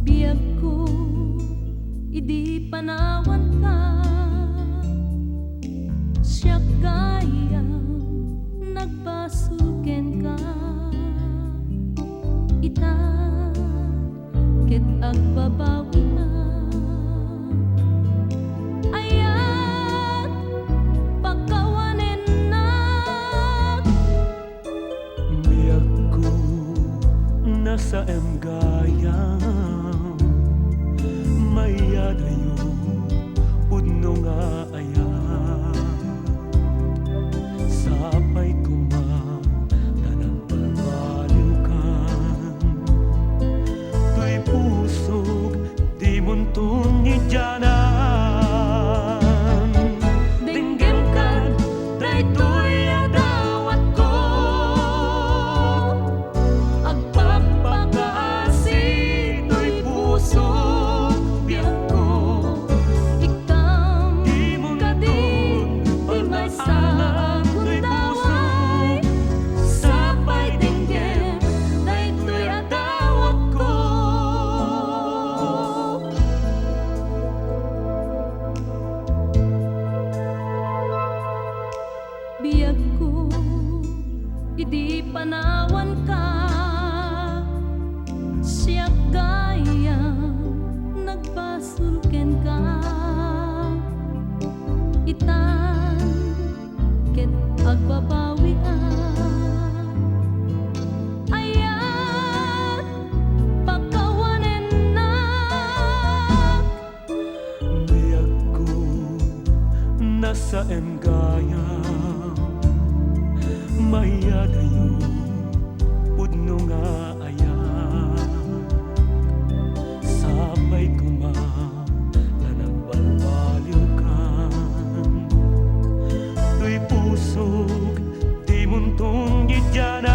Biyag ko, idi panawan ka, siya kaya nagbasuken ka. Ita ket agbabawi na, ayat pagkawanen na. Biyag ko nasa emgayam, mayadayo pudno nga ayat. Sapay kuma na nagbalbaliw kan, to'y pusog di muntong idyanan. Dinggim ka, daytoy adawat ko, agpagpakaasi to'y puso. Biyag ko, ikam kadi, di may sa akong daway. Sapay dinggim, daytoy adawat ko. Biyag ko, idi panawan ka, siya kaya nagpasulken ka. Itan ket agbabawian, ayat pagkawanen na. Biyag ko nasa emgayam, mayadayo pudno nga ayat. Sapay kuma na nagbalbaliw kan, to'y pusog di muntong idyanan.